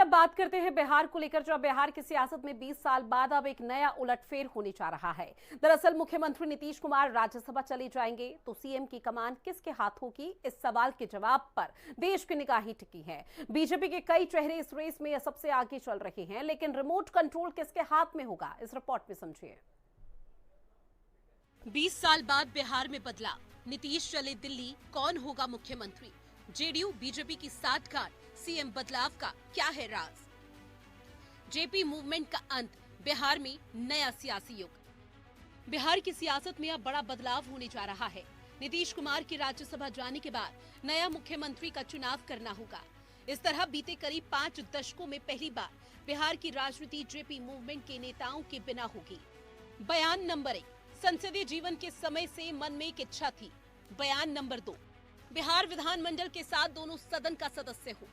अब बात करते हैं बिहार को लेकर, जब बिहार की सियासत में 20 साल बाद अब एक नया उलटफेर होने जा रहा है। दरअसल मुख्यमंत्री नीतीश कुमार राज्यसभा चले जाएंगे तो सीएम की कमान किसके हाथ होगी, इस सवाल के जवाब पर देश की निगाहें टिकी हैं। बीजेपी के कई चेहरे इस रेस में सबसे आगे चल रहे हैं, लेकिन रिमोट कंट्रोल किसके हाथ में होगा, इस रिपोर्ट में समझिए। 20 साल बाद बिहार में बदलाव, नीतीश चले दिल्ली, कौन होगा मुख्यमंत्री? जेडीयू बीजेपी की साठगांठ, सीएम बदलाव का क्या है राज? जेपी मूवमेंट का अंत, बिहार में नया सियासी युग। बिहार की सियासत में अब बड़ा बदलाव होने जा रहा है। नीतीश कुमार के राज्यसभा जाने के बाद नया मुख्यमंत्री का चुनाव करना होगा। इस तरह बीते करीब 5 दशकों में पहली बार बिहार की राजनीति जेपी मूवमेंट के नेताओं के बिना होगी। बयान नंबर 1, संसदीय जीवन के समय से मन में एक इच्छा थी। बयान नंबर 2, बिहार विधानमंडल के साथ दोनों सदन का सदस्य हो।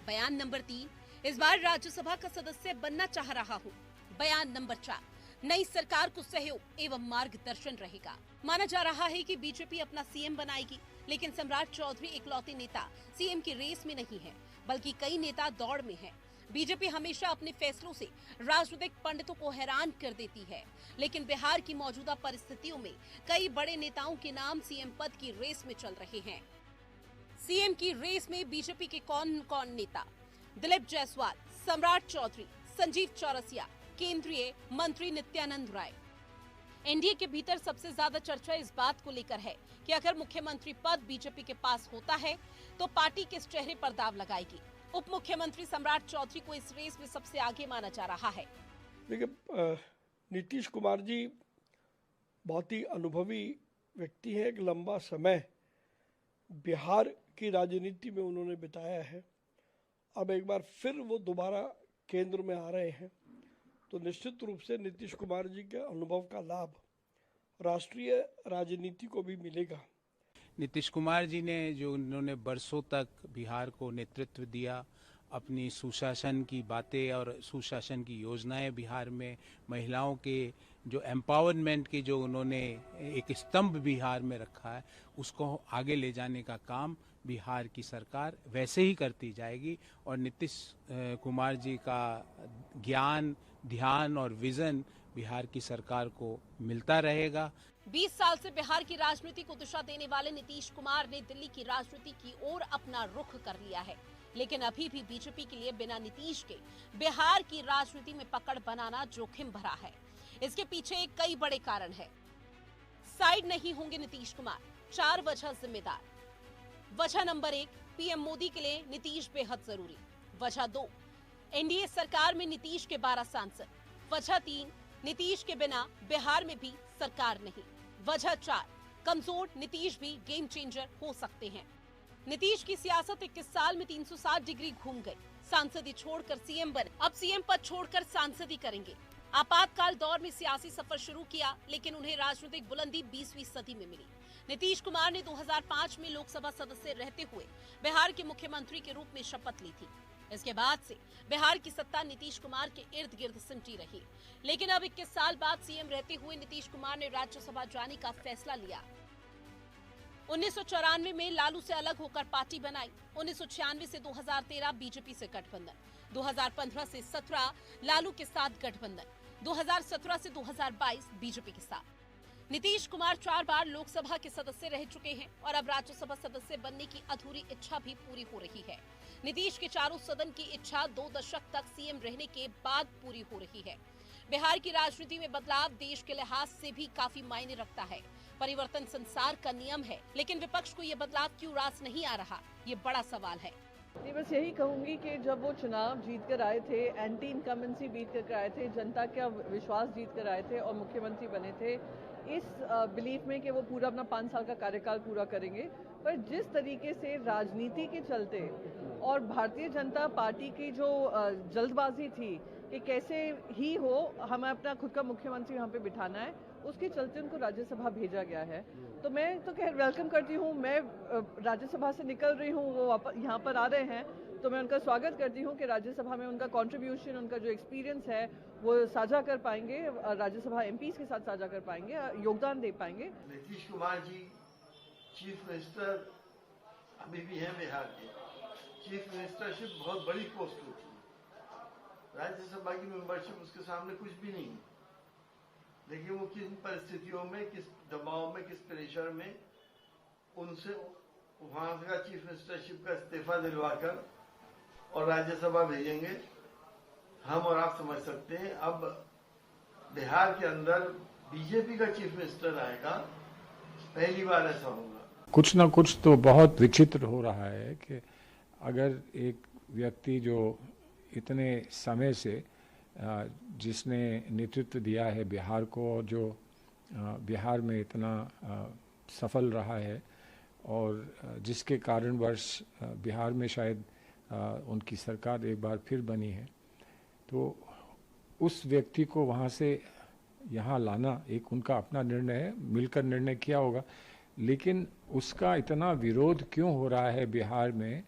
बयान नंबर 3, इस बार राज्यसभा का सदस्य बनना चाह रहा हूँ। बयान नंबर 4, नई सरकार को सहयोग एवं मार्गदर्शन रहेगा। माना जा रहा है कि बीजेपी अपना सीएम बनाएगी, लेकिन सम्राट चौधरी इकलौते नेता सीएम की रेस में नहीं है, बल्कि कई नेता दौड़ में हैं। बीजेपी हमेशा अपने फैसलों से राजनीतिक पंडितों को हैरान कर देती है, लेकिन बिहार की मौजूदा परिस्थितियों में कई बड़े नेताओं के नाम सीएम पद की रेस में चल रहे हैं। सीएम की रेस में बीजेपी के कौन कौन नेता? दिलीप जायसवाल, सम्राट चौधरी, संजीव चौरसिया, केंद्रीय मंत्री नित्यानंद राय। एनडीए के भीतर सबसे ज्यादा चर्चा इस बात को लेकर है कि अगर मुख्यमंत्री पद बीजेपी के पास होता है तो पार्टी किस चेहरे पर दाव लगाएगी। उप मुख्यमंत्री सम्राट चौधरी को इस रेस में सबसे आगे माना जा रहा है। देखिए, नीतीश कुमार जी बहुत ही अनुभवी व्यक्ति है। एक लंबा समय बिहार की राजनीति में उन्होंने बिताया है। अब एक बार फिर वो दोबारा केंद्र में आ रहे हैं, तो निश्चित रूप से नीतीश कुमार जी के अनुभव का लाभ राष्ट्रीय राजनीति को भी मिलेगा। नीतीश कुमार जी ने जो उन्होंने बरसों तक बिहार को नेतृत्व दिया, अपनी सुशासन की बातें और सुशासन की योजनाएं बिहार में, महिलाओं के जो एम्पावरमेंट की जो उन्होंने एक स्तंभ बिहार में रखा है, उसको आगे ले जाने का काम बिहार की सरकार वैसे ही करती जाएगी। और नीतीश कुमार जी का ज्ञान, ध्यान और विजन बिहार की सरकार को मिलता रहेगा। 20 साल से बिहार की राजनीति को दिशा देने वाले नीतीश कुमार ने दिल्ली की राजनीति की ओर अपना रुख कर लिया है, लेकिन अभी भी बीजेपी के लिए बिना नीतीश के बिहार की राजनीति में पकड़ बनाना जोखिम भरा है। इसके पीछे कई बड़े कारण है। साइड नहीं होंगे नीतीश कुमार, 4 वजह जिम्मेदार। वजह नंबर 1, पीएम मोदी के लिए नीतीश बेहद जरूरी। वजह 2, एनडीए सरकार में नीतीश के 12 सांसद। वजह 3, नीतीश के बिना बिहार में भी सरकार नहीं। वजह 4, कमजोर नीतीश भी गेम चेंजर हो सकते हैं। नीतीश की सियासत 21 साल में 360 डिग्री घूम गई। सांसदी छोड़कर सीएम बने, अब सीएम पद छोड़कर सांसदी करेंगे। आपातकाल दौर में सियासी सफर शुरू किया, लेकिन उन्हें राजनीतिक बुलंदी 20वीं सदी में मिली। नीतीश कुमार ने 2005 में लोकसभा सदस्य रहते हुए बिहार के मुख्यमंत्री के रूप में शपथ ली थी। इसके बाद से बिहार की सत्ता नीतीश कुमार के इर्द गिर्द सिमटी रही, लेकिन अब 21 साल बाद सीएम रहते हुए नीतीश कुमार ने राज्यसभा जाने का फैसला लिया। 1994 में लालू से अलग होकर पार्टी बनाई। 1996 से 2013 बीजेपी से गठबंधन, 2015 से 17 लालू के साथ गठबंधन, 2017 से 2022 बीजेपी के साथ। नीतीश कुमार 4 बार लोकसभा के सदस्य रह चुके हैं और अब राज्यसभा सदस्य बनने की अधूरी इच्छा भी पूरी हो रही है। नीतीश के चारों सदन की इच्छा 2 दशक तक सीएम रहने के बाद पूरी हो रही है। बिहार की राजनीति में बदलाव देश के लिहाज से भी काफी मायने रखता है। परिवर्तन संसार का नियम है, लेकिन विपक्ष को ये बदलाव क्यों रास नहीं आ रहा, ये बड़ा सवाल है। नहीं, बस यही कहूंगी कि जब वो चुनाव जीत कर आए थे, एंटी इनकम्बेंसी बीत कर आए थे, जनता का विश्वास जीत कर आए थे और मुख्यमंत्री बने थे, इस बिलीफ में कि वो पूरा अपना 5 साल का कार्यकाल पूरा करेंगे। पर जिस तरीके से राजनीति के चलते और भारतीय जनता पार्टी की जो जल्दबाजी थी कि कैसे ही हो हमें अपना खुद का मुख्यमंत्री यहाँ पे बिठाना है, उसके चलते उनको राज्यसभा भेजा गया है। तो मैं तो खैर वेलकम करती हूँ। मैं राज्यसभा से निकल रही हूँ, वो यहाँ पर आ रहे हैं, तो मैं उनका स्वागत करती हूँ कि राज्यसभा में उनका कंट्रीब्यूशन, उनका जो एक्सपीरियंस है वो साझा कर पाएंगे, राज्यसभा एमपीज के साथ साझा कर पाएंगे, योगदान दे पाएंगे। नीतीश कुमार जी चीफ मिनिस्टर अभी भी हैं बिहार के। चीफ मिनिस्टरशिप बहुत बड़ी पोस्ट होती है राज्यसभा की मेंबरशिप उसके सामने कुछ भी नहीं है। देखिए वो किन परिस्थितियों में, किस दबाव में, किस प्रेशर में उनसे वहां का चीफ मिनिस्टरशिप का इस्तीफा दिलवाकर और राज्यसभा भेजेंगे। हम और आप समझ सकते हैं अब बिहार के अंदर बीजेपी का चीफ मिनिस्टर आएगा, पहली बार ऐसा होगा। कुछ ना कुछ तो बहुत विचित्र हो रहा है कि अगर एक व्यक्ति जो इतने समय से जिसने नेतृत्व दिया है बिहार को और जो बिहार में इतना सफल रहा है और जिसके कारणवश बिहार में शायद उनकी सरकार एक बार फिर बनी है, तो उस व्यक्ति को वहाँ से यहाँ लाना एक उनका अपना निर्णय है, मिलकर निर्णय किया होगा। लेकिन उसका इतना विरोध क्यों हो रहा है बिहार में,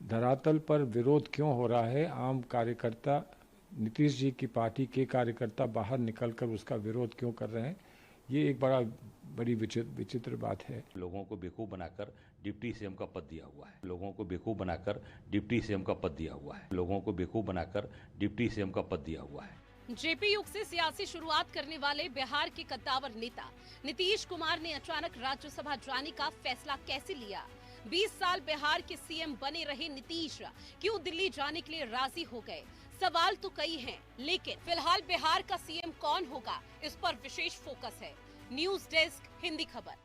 धरातल पर विरोध क्यों हो रहा है? आम कार्यकर्ता, नीतीश जी की पार्टी के कार्यकर्ता बाहर निकलकर उसका विरोध क्यों कर रहे हैं? ये एक बड़ी विचित्र बात है। लोगों को बेवकूफ बनाकर डिप्टी सीएम का पद दिया हुआ है। लोगों को बेवकूफ बनाकर डिप्टी सीएम का पद दिया हुआ है। लोगों को बेवकूफ बनाकर डिप्टी सीएम का पद दिया हुआ है। जेपी युग से सियासी शुरुआत करने वाले बिहार के कद्दावर नेता नीतीश कुमार ने अचानक राज्यसभा जाने का फैसला कैसे लिया? 20 साल बिहार के सीएम बने रहे नीतीश क्यों दिल्ली जाने के लिए राजी हो गए? सवाल तो कई हैं, लेकिन फिलहाल बिहार का सीएम कौन होगा, इस पर विशेष फोकस है। न्यूज डेस्क, हिंदी खबर।